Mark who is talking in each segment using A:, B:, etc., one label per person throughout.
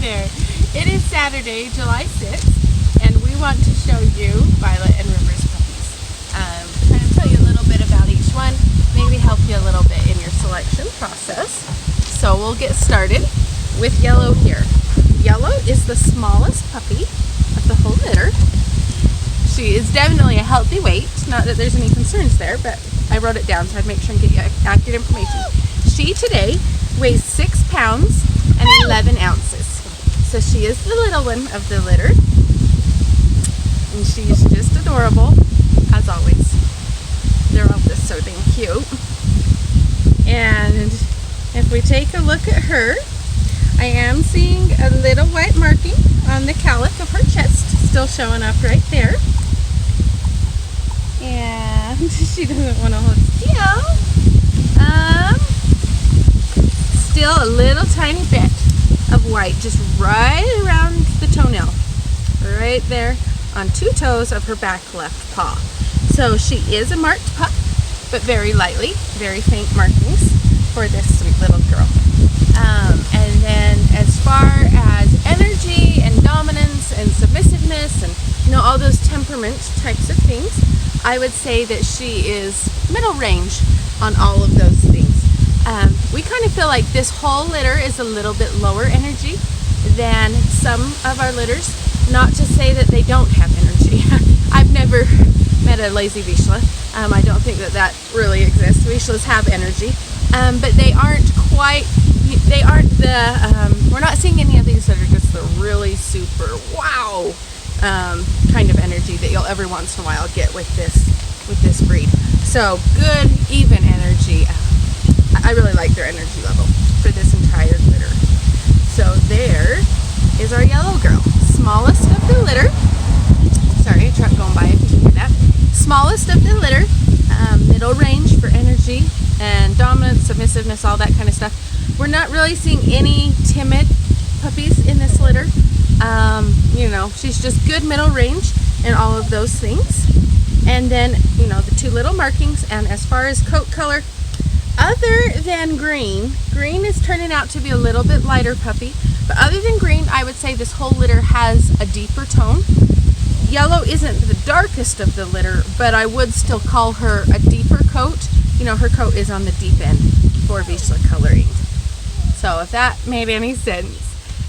A: there. It is Saturday, July 6th, and we want to show you Violet and River's puppies. Kind of tell you a little bit about each one, maybe help you a little bit in your selection process. So we'll get started with Yellow here. Yellow is the smallest puppy of the whole litter. She is definitely a healthy weight, not that there's any concerns there, but I wrote it down so I'd make sure and get you accurate information. She today weighs 6 pounds and 11 ounces. So she is the little one of the litter, and she's just adorable, as always. They're all just so dang cute. And if we take a look at her, I am seeing a little white marking on the cowlick of her chest, still showing up right there. And she doesn't want to hold still. Still a little tiny bit of white just right around the toenail, right there on 2 toes of her back left paw. So she is a marked pup, but very lightly, very faint markings for this sweet little girl. And then as far as energy and dominance and submissiveness and all those temperament types of things, I would say that she is middle range on all of those things. We kind of feel like this whole litter is a little bit lower energy than some of our litters. Not to say that they don't have energy. I've never met a lazy Vizsla. I don't think that really exists. Vizslas have energy, but they aren't quite. We're not seeing any of these that are just the really super wow kind of energy that you'll every once in a while get with this breed. So good, even energy. I really like their energy level for this entire litter. So there is our Yellow girl, smallest of the litter. Sorry, a truck going by if you can hear that. Smallest of the litter, middle range for energy and dominance, submissiveness, all that kind of stuff. We're not really seeing any timid puppies in this litter. She's just good middle range in all of those things. And then, the 2 little markings. And as far as coat color, other than green is turning out to be a little bit lighter puppy. But other than green, I would say this whole litter has a deeper tone. Yellow isn't the darkest of the litter, but I would still call her a deeper coat. Her coat is on the deep end for Vizsla coloring. So if that made any sense,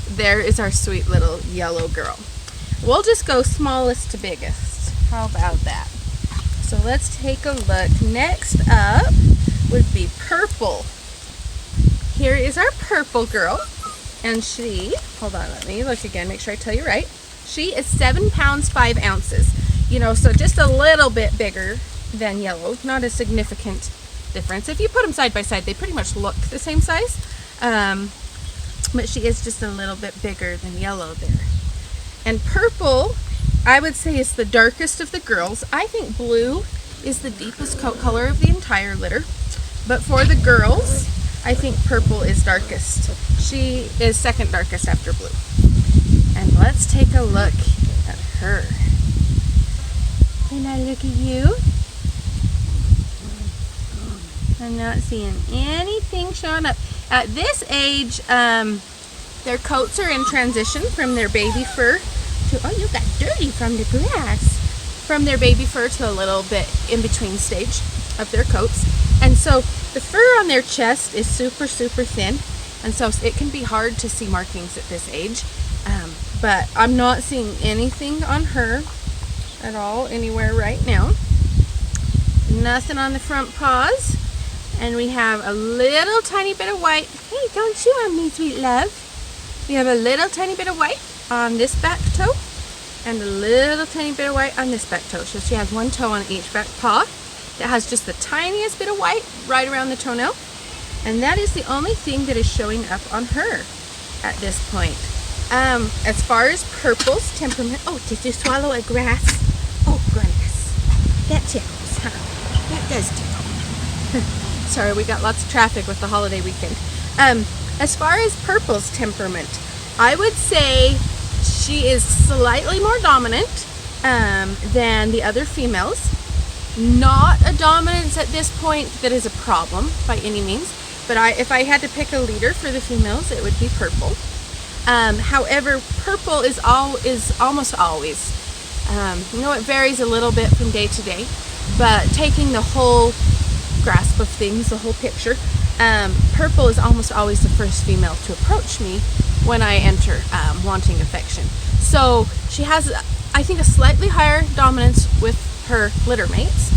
A: there is our sweet little Yellow girl. We'll just go smallest to biggest. How about that? So let's take a look. Next up would be Purple. Here is our Purple girl. And she, hold on, let me look again, make sure I tell you right. She is 7 pounds 5 ounces. So just a little bit bigger than Yellow. Not a significant difference. If you put them side by side, they pretty much look the same size. But she is just a little bit bigger than Yellow there. And Purple, I would say, is the darkest of the girls. I think blue is the deepest coat color of the entire litter. But for the girls, I think Purple is darkest. She is second darkest after blue. And let's take a look at her. Can I look at you? I'm not seeing anything showing up. At this age, their coats are in transition from their baby fur to, oh, you got dirty from the grass. From their baby fur to a little bit in between stage of their coats. And so the fur on their chest is super, super thin. And so it can be hard to see markings at this age. But I'm not seeing anything on her at all anywhere right now. Nothing on the front paws. And we have a little tiny bit of white. Hey, don't chew on me, sweet love. We have a little tiny bit of white on this back toe and a little tiny bit of white on this back toe. So she has 1 toe on each back paw that has just the tiniest bit of white right around the toenail. And that is the only thing that is showing up on her at this point. As far as Purple's temperament, oh, did you swallow a grass? Oh, goodness. That tickles, huh? That does tickle. Sorry, we got lots of traffic with the holiday weekend. As far as Purple's temperament, I would say she is slightly more dominant than the other females. Not a dominance at this point that is a problem by any means, but if I had to pick a leader for the females, it would be Purple. However, purple is almost always, it varies a little bit from day to day, but taking the whole grasp of things, the whole picture, purple is almost always the first female to approach me when I enter wanting affection. So she has, I think, a slightly higher dominance with her litter mates,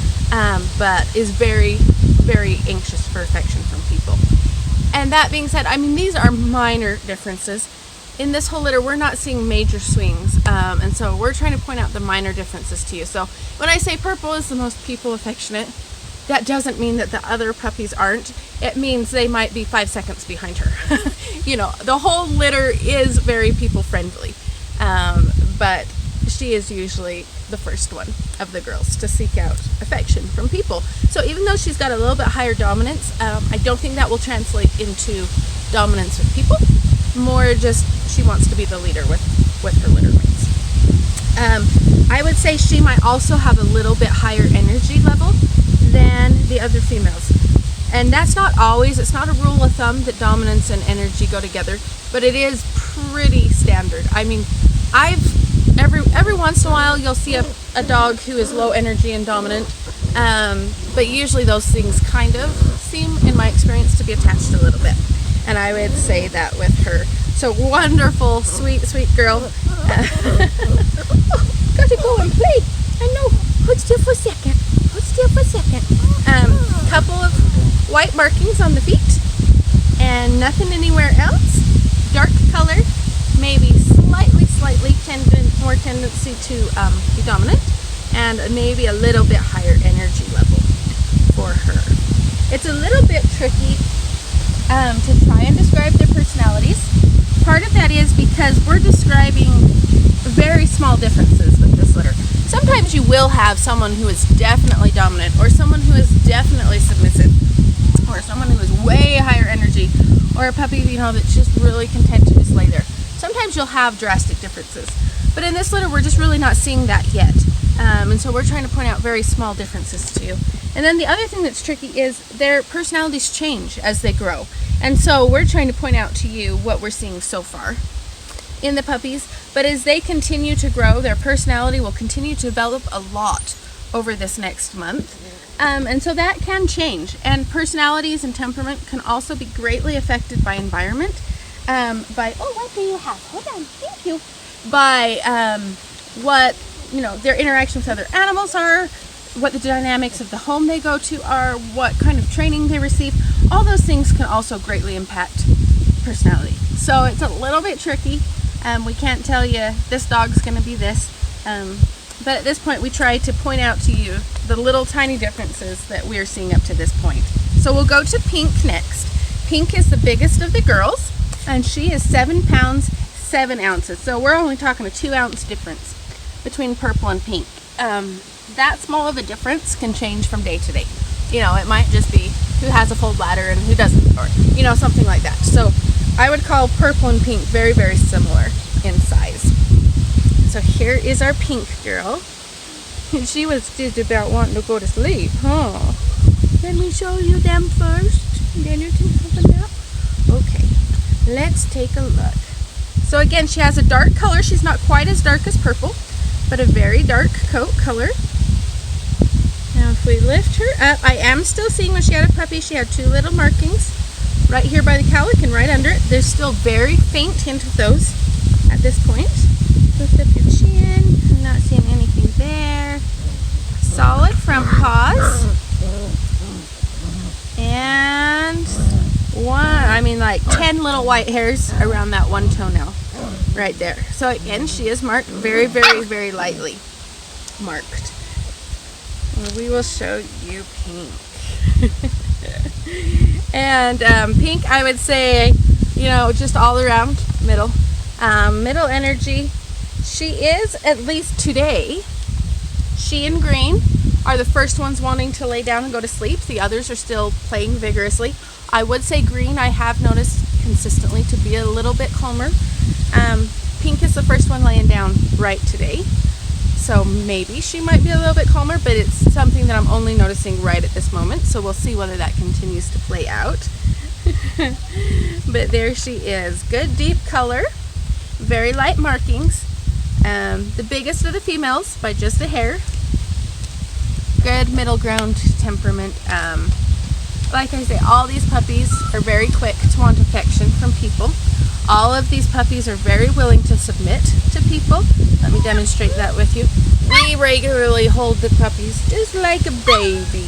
A: but is very, very anxious for affection from people. And that being said, I mean, these are minor differences. In this whole litter, we're not seeing major swings, and so we're trying to point out the minor differences to you. So when I say purple is the most people affectionate, that doesn't mean that the other puppies aren't. It means they might be 5 seconds behind her. The whole litter is very people friendly, but she is usually the first one of the girls to seek out affection from people. So even though she's got a little bit higher dominance, I don't think that will translate into dominance with people. More just she wants to be the leader with her litter mates. I would say she might also have a little bit higher energy level than the other females. And that's not always, it's not a rule of thumb that dominance and energy go together, but it is pretty standard. I mean, every once in a while you'll see a dog who is low energy and dominant, but usually those things kind of seem, in my experience, to be attached a little bit. And I would say that with her. So wonderful, sweet, sweet girl. Gotta go and play. I know. Hold still for a second. Couple of white markings on the feet and nothing anywhere else. Dark color, maybe slightly more tendency to be dominant, and maybe a little bit higher energy level for her. It's a little bit tricky to try and describe their personalities. Part of that is because we're describing very small differences with this litter. Sometimes you will have someone who is definitely dominant, or someone who is definitely submissive, or someone who is way higher energy, or a puppy, that's just really content to just lay there. Sometimes you'll have drastic differences. But in this litter, we're just really not seeing that yet. And so we're trying to point out very small differences to you. And then the other thing that's tricky is their personalities change as they grow. And so we're trying to point out to you what we're seeing so far in the puppies. But as they continue to grow, their personality will continue to develop a lot over this next month. And so that can change. And personalities and temperament can also be greatly affected by environment. What do you have? Hold on, thank you. By what, their interaction with other animals are, what the dynamics of the home they go to are, what kind of training they receive. All those things can also greatly impact personality. So it's a little bit tricky. We can't tell you this dog's going to be this. But at this point, we try to point out to you the little tiny differences that we're seeing up to this point. So we'll go to Pink next. Pink is the biggest of the girls, and she is 7 pounds, 7 ounces. So we're only talking a 2 ounce difference between purple and pink. That small of a difference can change from day to day. It might just be who has a full bladder and who doesn't, or, something like that. So I would call purple and pink very, very similar in size. So here is our pink girl. She was just about wanting to go to sleep, huh? Let me show you them first, and then you can have a nap. Okay, let's take a look. So again, she has a dark color. She's not quite as dark as purple, but a very dark coat color. Now if we lift her up, I am still seeing when she had a puppy, she had 2 little markings right here by the cowlick and right under it. There's still very faint hint of those at this point. Lift up your chin. I'm not seeing anything there. Solid front paws. And 10 little white hairs around that one toenail right there. So again, she is marked very, very, very lightly marked. And we will show you Pink. And Pink, I would say, just all around middle energy. She is, at least today, she and Green are the first ones wanting to lay down and go to sleep. The others are still playing vigorously. I would say Green, I have noticed consistently to be a little bit calmer. Pink is the first one laying down right today. So maybe she might be a little bit calmer, but it's something that I'm only noticing right at this moment. So we'll see whether that continues to play out. But there she is. Good deep color. very light markings. The biggest of the females by just a hair. Good middle ground temperament. Like I say, all these puppies are very quick to want affection from people. All of these puppies are very willing to submit to people. Let me demonstrate that with you. We regularly hold the puppies just like a baby.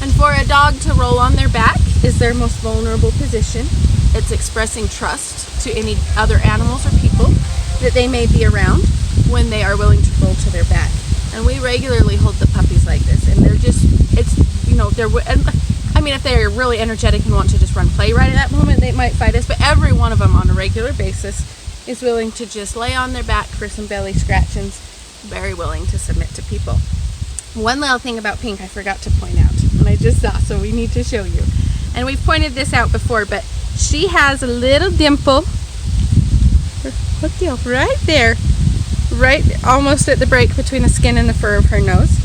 A: And for a dog to roll on their back is their most vulnerable position. It's expressing trust to any other animals or people that they may be around when they are willing to roll to their back. And we regularly hold the puppies like this, and they're just, it's, you know, I mean, if they're really energetic and want to just run play right at that moment, they might fight us, but every one of them on a regular basis is willing to just lay on their back for some belly scratchings, very willing to submit to people. One little thing about Pink I forgot to point out, and I just saw, so we need to show you. And we've pointed this out before, but she has a little dimple, right there, right almost at the break between the skin and the fur of her nose.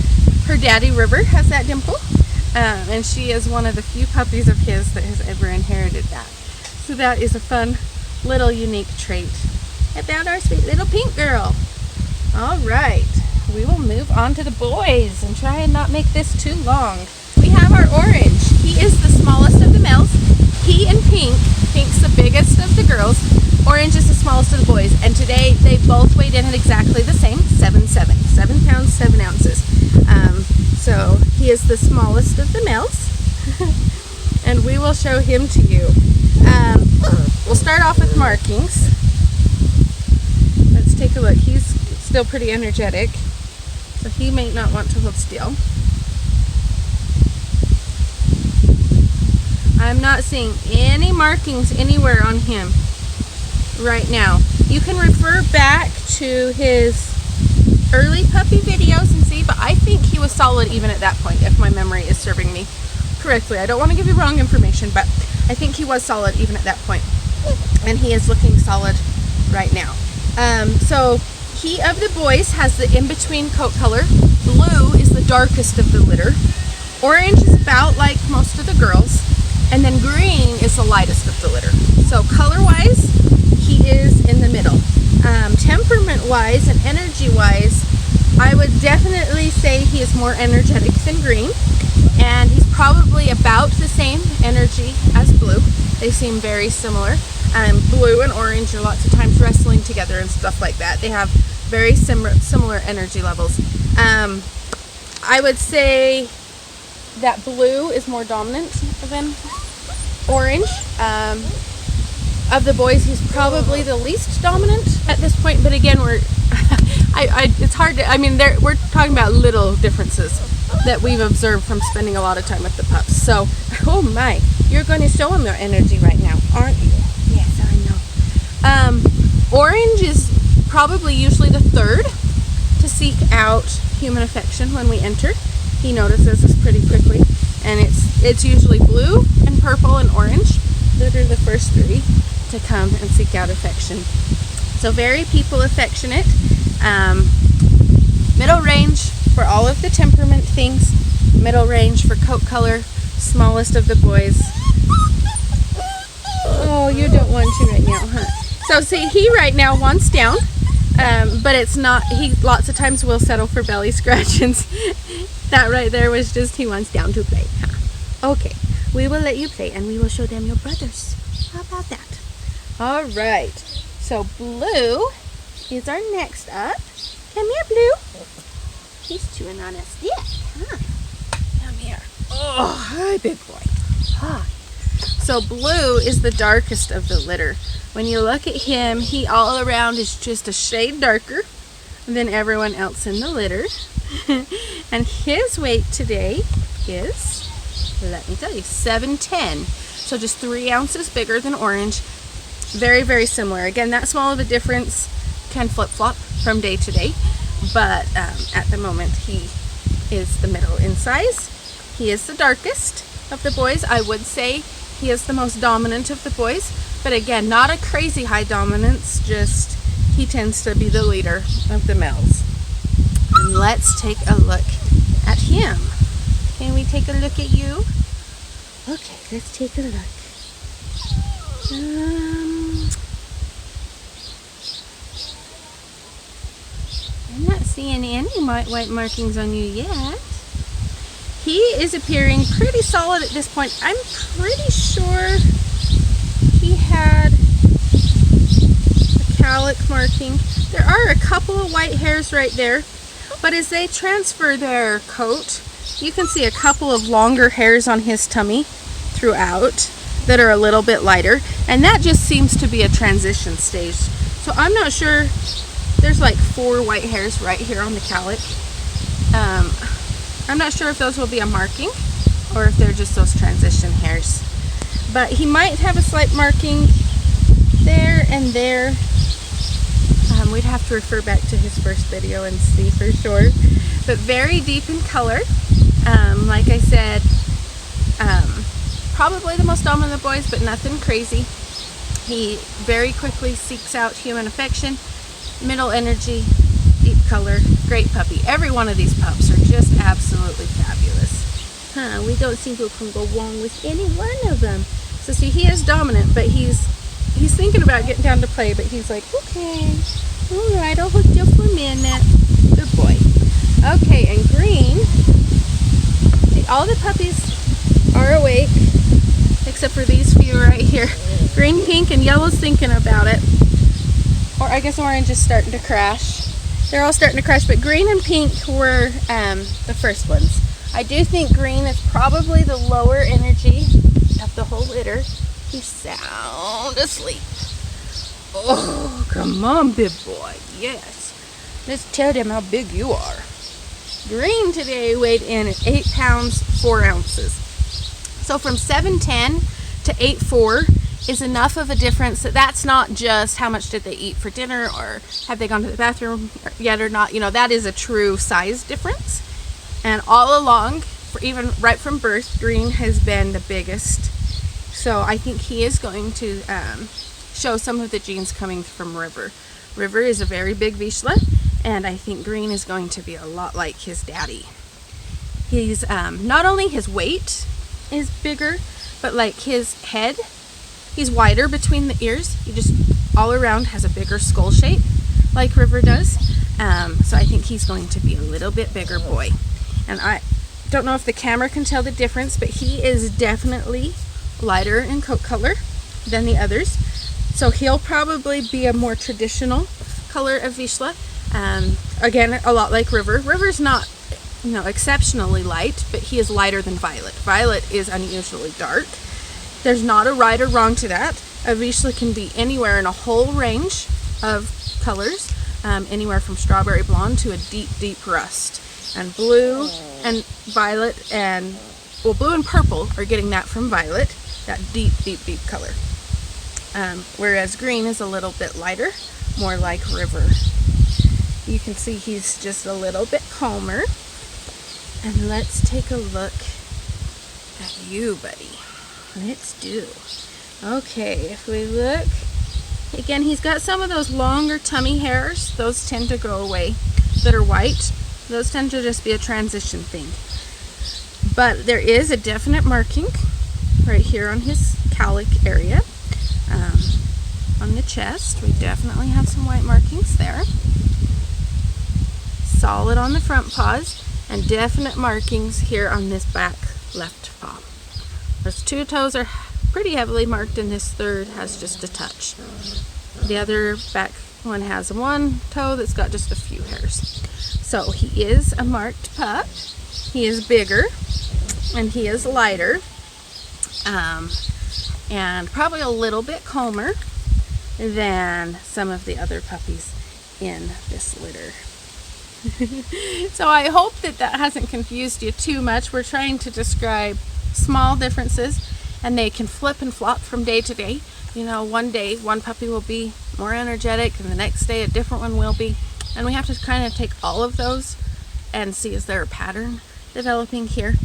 A: Her daddy River has that dimple, and she is one of the few puppies of his that has ever inherited that. So that is a fun little unique trait about our sweet little Pink girl. All right, we will move on to the boys and try and not make this too long. We have our Orange. He is the smallest of the males. He and Pink's the biggest of the girls. Orange is the smallest of the boys, and today they both weighed in at exactly the same, 7 pounds, 7 ounces. So he is the smallest of the males, and we will show him to you. We'll start off with markings. Let's take a look. He's still pretty energetic, so he may not want to hold still. I'm not seeing any markings anywhere on him right now. You can refer back to his early puppy videos and see, but I think he was solid even at that point, if my memory is serving me correctly. I don't want to give you wrong information, but I think he was solid even at that point, and he is looking solid right now. So he of the boys has the in-between coat color. Blue is the darkest of the litter. Orange is about like most of the girls, and then green is the lightest of the litter. So color-wise, he is in the middle. Temperament-wise and energy-wise, I would definitely say he is more energetic than green, and he's probably about the same energy as blue. They seem very similar. Blue and orange are lots of times wrestling together and stuff like that. They have very similar energy levels. I would say that blue is more dominant than orange. Of the boys, he's probably the least dominant at this point, but again, it's hard to, I mean, we're talking about little differences that we've observed from spending a lot of time with the pups. So, oh my, you're going to show them their energy right now, aren't you? Yes, I know. Orange is probably usually the third to seek out human affection when we enter. He notices us pretty quickly, and it's usually blue and purple and orange that are the first three to come and seek out affection. So very people affectionate. Middle range for all of the temperament things. Middle range for coat color. Smallest of the boys. Oh, you don't want to right now, huh? So see, he right now wants down, but it's not, he lots of times will settle for belly scratchings. That right there was just, he wants down to play. Huh? Okay, we will let you play, and we will show them your brothers. How about that? All right, so Blue is our next up. Come here, Blue. He's chewing on a stick. Huh? Come here. Oh, hi, big boy. Hi. So Blue is the darkest of the litter. When you look at him, he all around is just a shade darker than everyone else in the litter. And his weight today is, let me tell you, 710. So just 3 ounces bigger than Orange. Very, very similar. Again, that small of a difference can flip-flop from day to day, but at the moment he is the middle in size. He is the darkest of the boys. I would say he is the most dominant of the boys, but again, not a crazy high dominance, just he tends to be the leader of the males. And let's take a look at him. Can we take a look at you? Okay, let's take a look. seeing any white markings on you yet. He is appearing pretty solid at this point. I'm pretty sure he had a calic marking. There are a couple of white hairs right there, but as they transfer their coat, you can see a couple of longer hairs on his tummy throughout that are a little bit lighter, and that just seems to be a transition stage. So I'm not sure. There's like 4 white hairs right here on the calic. I'm not sure if those will be a marking or if they're just those transition hairs, but he might have a slight marking there and there. We'd have to refer back to his first video and see for sure, but very deep in color. Like I said, probably the most dominant of the boys, but nothing crazy. He very quickly seeks out human affection, middle energy, deep color, great puppy. Every one of these pups are just absolutely fabulous. We don't think we can go wrong with any one of them. So see, he is dominant, but he's thinking about getting down to play, but he's like, okay, all right, I'll hook you for a minute. Good boy. Okay, and Green, see, all the puppies are awake, except for these few right here. Green, Pink, and Yellow's thinking about it. Or I guess Orange is starting to crash. They're all starting to crash, but Green and Pink were the first ones. I do think Green is probably the lower energy of the whole litter. He's sound asleep. Oh, come on, big boy. Yes. Let's tell them how big you are. Green today weighed in at 8 pounds, 4 ounces. So from 7'10" to 8'4" is enough of a difference that that's not just how much did they eat for dinner or have they gone to the bathroom yet or not. You know, that is a true size difference. And all along, even right from birth, Green has been the biggest. So I think he is going to show some of the genes coming from River. River is a very big Vizsla, and I think Green is going to be a lot like his daddy. He's not only his weight is bigger, but like his head, he's wider between the ears. He just all around has a bigger skull shape like River does. So I think he's going to be a little bit bigger boy. And I don't know if the camera can tell the difference, but he is definitely lighter in coat color than the others. So he'll probably be a more traditional color of Vizsla. Again, a lot like River. River's not, you know, exceptionally light, but he is lighter than Violet. Violet is unusually dark. There's not a right or wrong to that. A Vizsla can be anywhere in a whole range of colors, anywhere from strawberry blonde to a deep, deep rust. And blue and violet and, well, blue and purple are getting that from Violet, that deep, deep, deep color. Whereas Green is a little bit lighter, more like River. You can see he's just a little bit calmer. And let's take a look at you, buddy. Let's do. Okay, if we look, again, he's got some of those longer tummy hairs. Those tend to go away that are white. Those tend to just be a transition thing. But there is a definite marking right here on his calic area. On the chest, we definitely have some white markings there. Solid on the front paws, and definite markings here on this back left paw. Those 2 toes are pretty heavily marked, and this third has just a touch. The other back one has 1 toe that's got just a few hairs. So he is a marked pup. He is bigger, and he is lighter, and probably a little bit calmer than some of the other puppies in this litter. So I hope that hasn't confused you too much. We're trying to describe small differences, and they can flip and flop from day to day. You know, one day one puppy will be more energetic, and the next day a different one will be. And we have to kind of take all of those and see, is there a pattern developing here?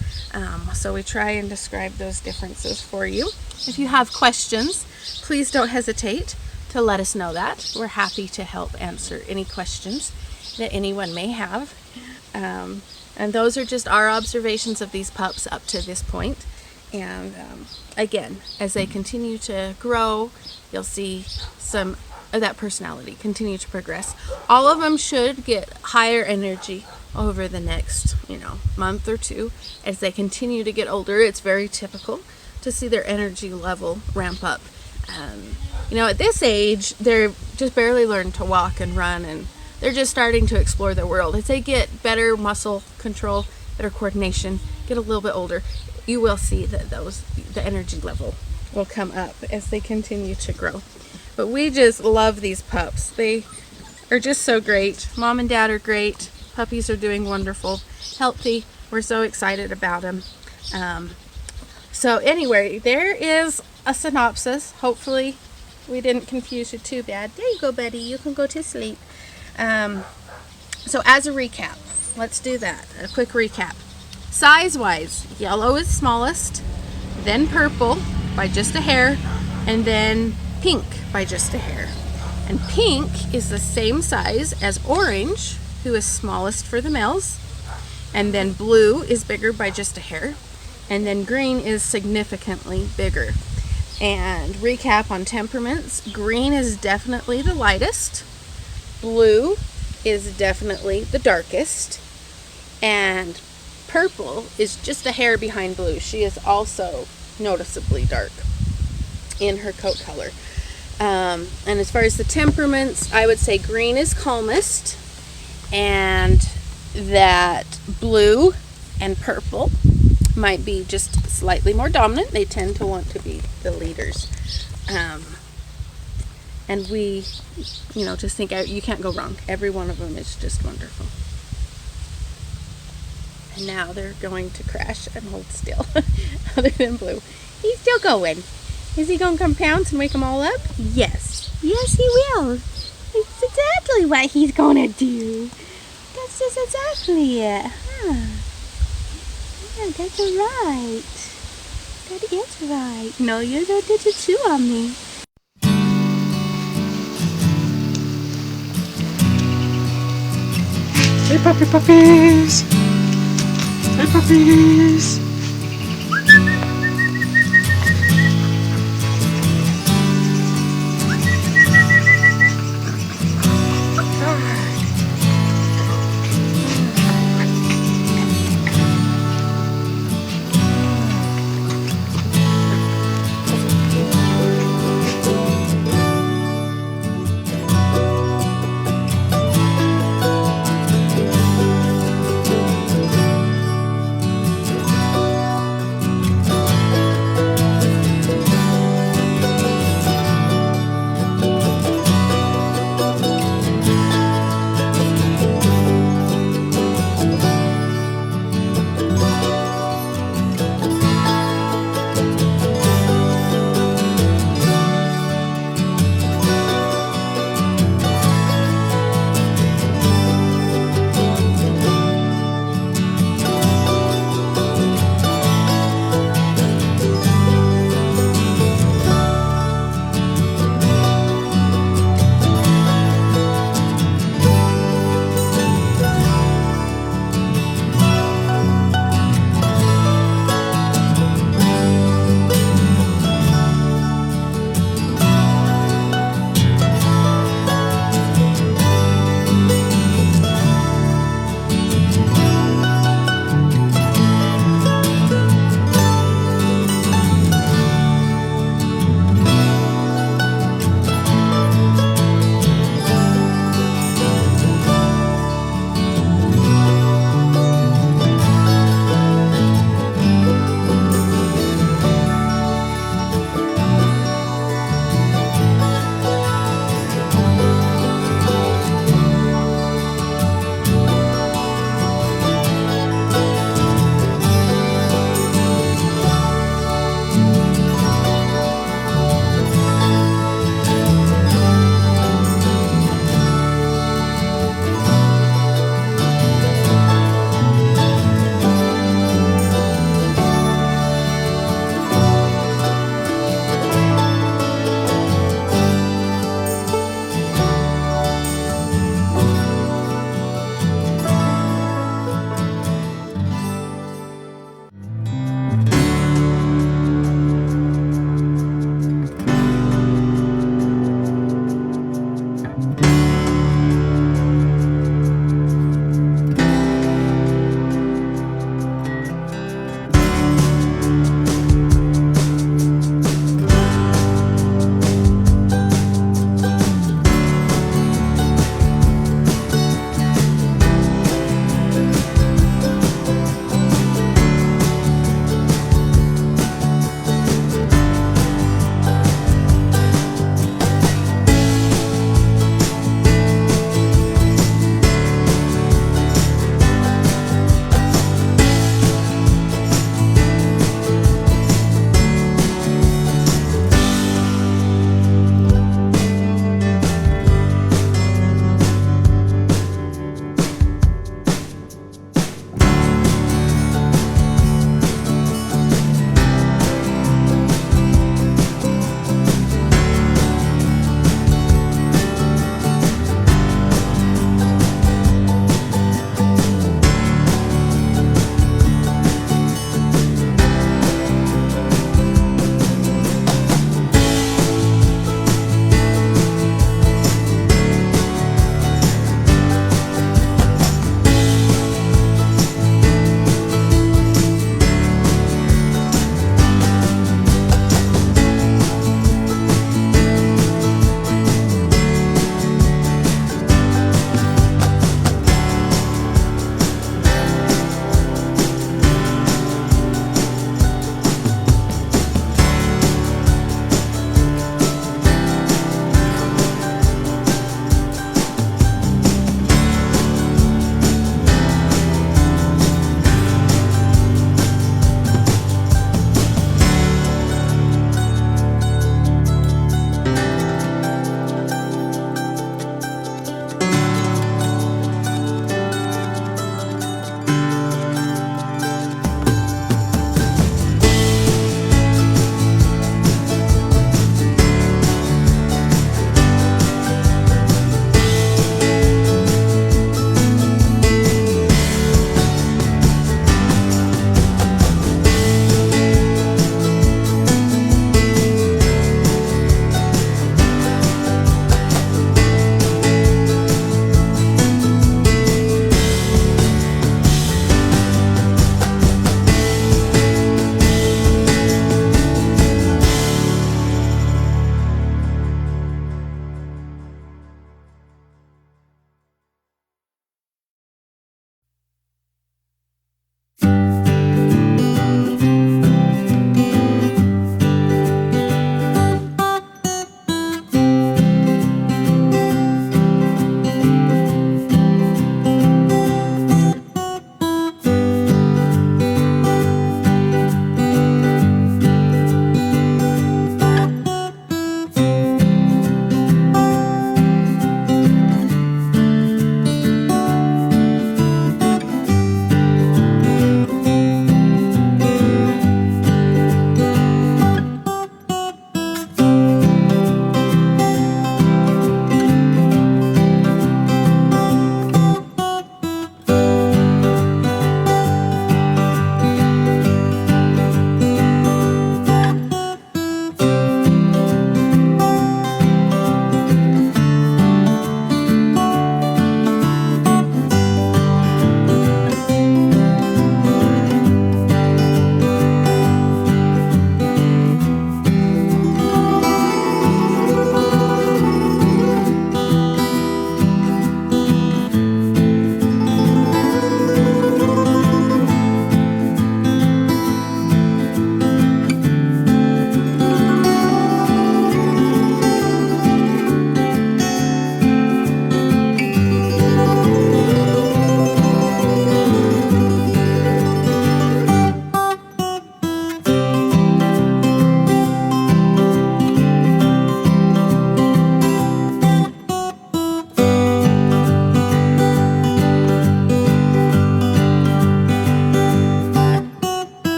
A: So we try and describe those differences for you. If you have questions, please don't hesitate to let us know that. We're happy to help answer any questions that anyone may have. And those are just our observations of these pups up to this point. And again, as they continue to grow, you'll see some or that personality continue to progress. All of them should get higher energy over the next, month or two as they continue to get older. It's very typical to see their energy level ramp up. At this age, they're just barely learned to walk and run, and they're just starting to explore their world. As they get better muscle control, better coordination, get a little bit older, you will see that the energy level will come up as they continue to grow. But we just love these pups. They are just so great. Mom and Dad are great. Puppies are doing wonderful, healthy. We're so excited about them. So anyway, there is a synopsis. Hopefully we didn't confuse you too bad. There you go, buddy. You can go to sleep. So as a recap, let's do that. A quick recap. Size-wise, yellow is smallest, then purple by just a hair, and then pink by just a hair. And pink is the same size as orange, who is smallest for the males, and then blue is bigger by just a hair, and then green is significantly bigger. And recap on temperaments, green is definitely the lightest, blue is definitely the darkest, and purple is just a hair behind blue. She is also noticeably dark in her coat color. And as far as the temperaments, I would say green is calmest, and that blue and purple might be just slightly more dominant. They tend to want to be the leaders. And we, just think you can't go wrong. Every one of them is just wonderful. And now they're going to crash and hold still, other than blue. He's still going. Is he going to come pounce and wake them all up? Yes. Yes, he will. That's exactly what he's going to do. That's just exactly it. Huh. Yeah, that's right. That is right. No, you don't get to chew on me.
B: Hey, puppies! Hey, puppies!